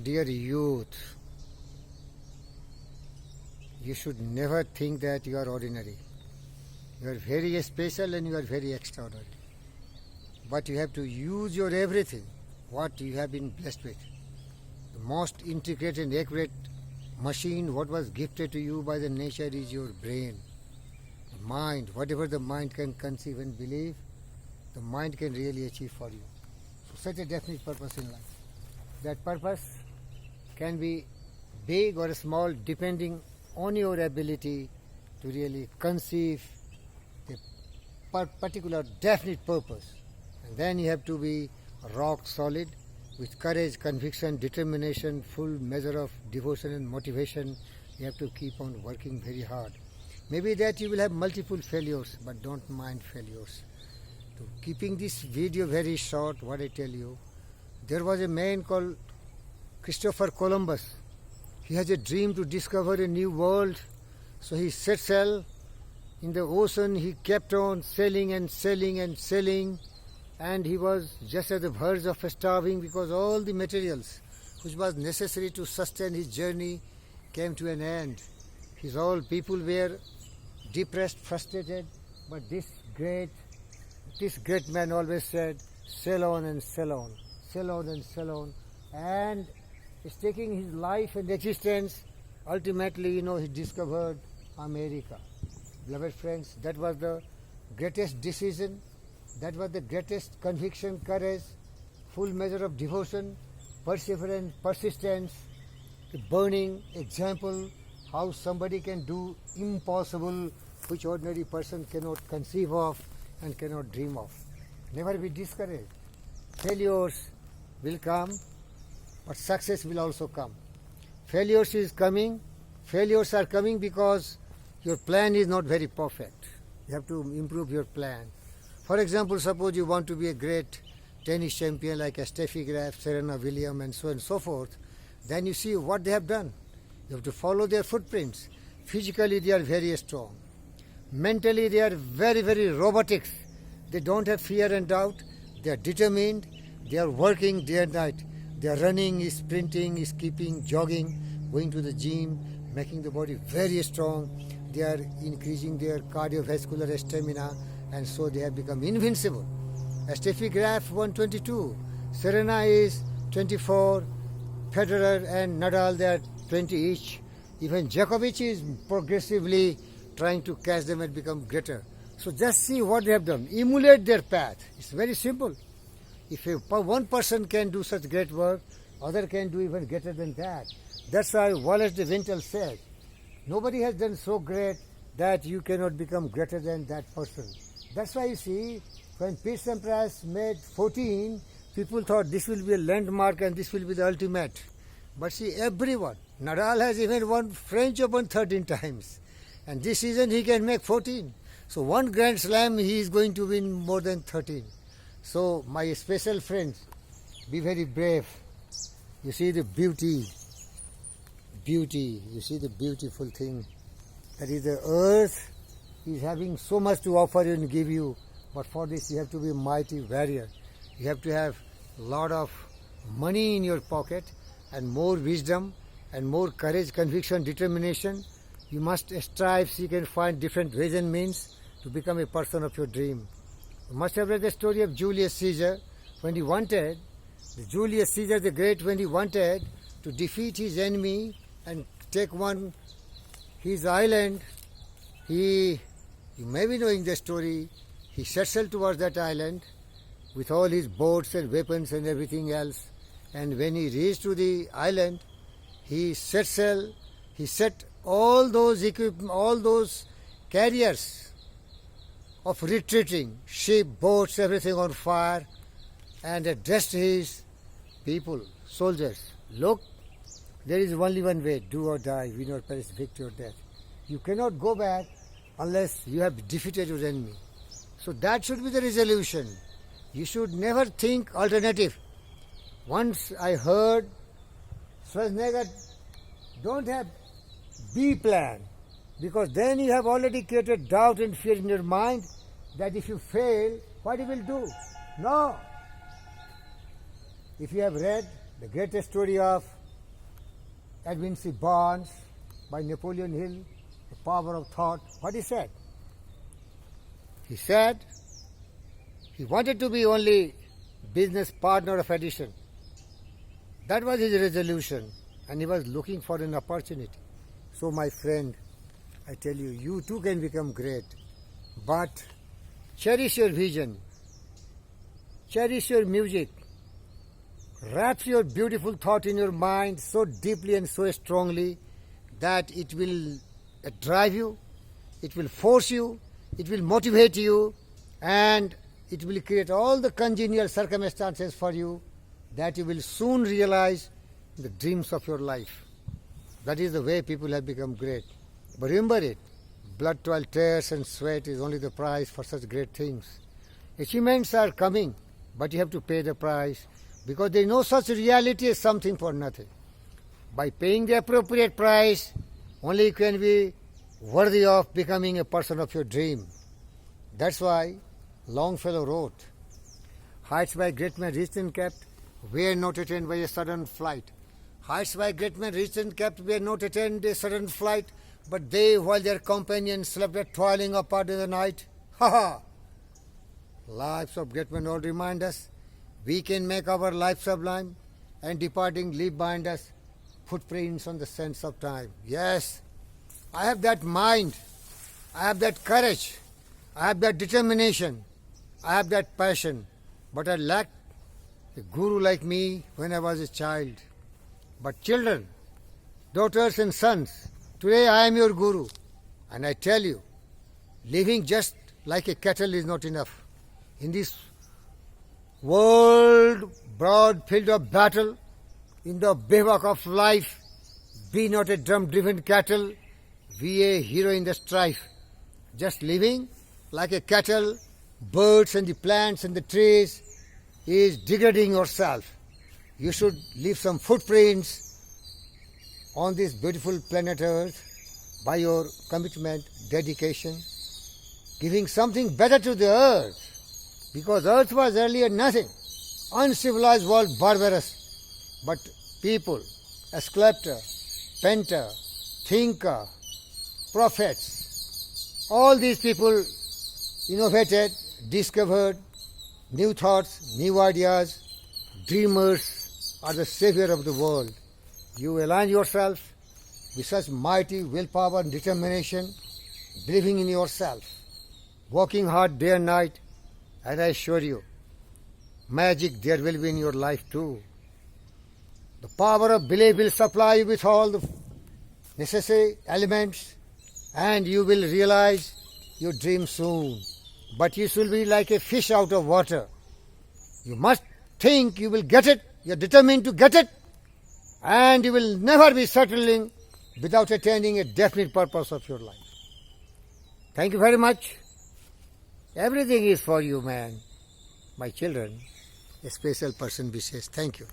Dear youth, you should never think that you are ordinary. You are very special and you are very extraordinary. But you have to use your everything, what you have been blessed with. The most intricate and accurate machine, what was gifted to you by the nature, is your brain. The mind, whatever the mind can conceive and believe, the mind can really achieve for you. So set a definite purpose in life. That purpose can be big or small depending on your ability to really conceive the particular definite purpose. And then you have to be rock solid with courage, conviction, determination, full measure of devotion and motivation. You have to keep on working very hard. Maybe that you will have multiple failures, but don't mind failures. To keeping this video very short, what I tell you, there was a man called Christopher Columbus. He has a dream to discover a new world. So he set sail in the ocean. He kept on sailing and sailing and sailing. And he was just at the verge of starving because all the materials which was necessary to sustain his journey came to an end. His all people were depressed, frustrated. But this great man always said, sail on and sail on, sail on and sail on. And staking his life and existence, ultimately, he discovered America. Beloved friends, that was the greatest decision, that was the greatest conviction, courage, full measure of devotion, perseverance, persistence, a burning example how somebody can do impossible which ordinary person cannot conceive of and cannot dream of. Never be discouraged. Failures will come, but success will also come. Failures are coming because your plan is not very perfect. You have to improve your plan. For example, suppose you want to be a great tennis champion like Steffi Graf, Serena Williams, and so on and so forth. Then you see what they have done. You have to follow their footprints. Physically, they are very strong. Mentally, they are very, very robotics. They don't have fear and doubt. They are determined. They are working day and night. They are running, sprinting, skipping, jogging, going to the gym, making the body very strong. They are increasing their cardiovascular stamina, and so they have become invincible. Steffi Graf 122, Serena is 24, Federer and Nadal, they are 20 each. Even Djokovic is progressively trying to catch them and become greater. So just see what they have done. Emulate their path. It's very simple. If one person can do such great work, other can do even greater than that. That's why Wallace de Wintel said, nobody has done so great that you cannot become greater than that person. That's why you see, when Pete Sampras made 14, people thought this will be a landmark and this will be the ultimate. But see, everyone, Nadal has even won French Open 13 times. And this season he can make 14. So one Grand Slam he is going to win more than 13. So my special friends, be very brave. You see the beauty, you see the beautiful thing. That is, the earth is having so much to offer you and give you. But for this you have to be a mighty warrior. You have to have a lot of money in your pocket and more wisdom and more courage, conviction, determination. You must strive, seek and find different ways and means to become a person of your dream. You must have read the story of Julius Caesar when he wanted, Julius Caesar the Great, when he wanted to defeat his enemy and take his island. You may be knowing the story. He set sail towards that island with all his boats and weapons and everything else. And when he reached to the island, he set sail. He set all those carriers of retreating, ship, boats, everything on fire, and addressed his people, soldiers. Look, there is only one way, do or die, win or perish, victory or death. You cannot go back unless you have defeated your enemy. So that should be the resolution. You should never think alternative. Once I heard Schwarzenegger, don't have B plan, because then you have already created doubt and fear in your mind that if you fail, what you will do? No. If you have read the greatest story of Edwin C. Barnes, by Napoleon Hill, The Power of Thought. What he said? He said he wanted to be only business partner of Edison. That was his resolution, and he was looking for an opportunity. So my friend, I tell you, you too can become great, but cherish your vision, cherish your music, wrap your beautiful thought in your mind so deeply and so strongly that it will drive you, it will force you, it will motivate you, and it will create all the congenial circumstances for you that you will soon realize the dreams of your life. That is the way people have become great. But remember it, blood, toil, tears and sweat is only the price for such great things. Achievements are coming, but you have to pay the price, because there is no such reality as something for nothing. By paying the appropriate price, only you can be worthy of becoming a person of your dream. That's why Longfellow wrote, heights by great men reached and kept were not attained by a sudden flight. Heights by great men reached and kept were not attained a sudden flight, but they, while their companions slept, were toiling apart in the night. Ha ha! Lives of great men all remind us we can make our life sublime, and departing leave behind us footprints on the sands of time. Yes, I have that mind, I have that courage, I have that determination, I have that passion, but I lacked a guru like me when I was a child. But children, daughters and sons, today I am your guru, and I tell you, living just like a cattle is not enough. In this world broad field of battle, in the bivouac of life, be not a drum-driven cattle, be a hero in the strife. Just living like a cattle, birds and the plants and the trees is degrading yourself. You should leave some footprints on this beautiful planet Earth by your commitment, dedication, giving something better to the Earth. Because Earth was earlier nothing, uncivilized world, barbarous. But people, a sculptor, painter, thinker, prophets, all these people innovated, discovered new thoughts, new ideas. Dreamers are the savior of the world. You align yourself with such mighty willpower and determination, believing in yourself, working hard day and night, and I assure you, magic there will be in your life too. The power of belief will supply you with all the necessary elements, and you will realize your dream soon. But you should be like a fish out of water. You must think you will get it, you are determined to get it, and you will never be settling without attaining a definite purpose of your life. Thank you very much. Everything is for you, man. My children, a special person wishes. Thank you.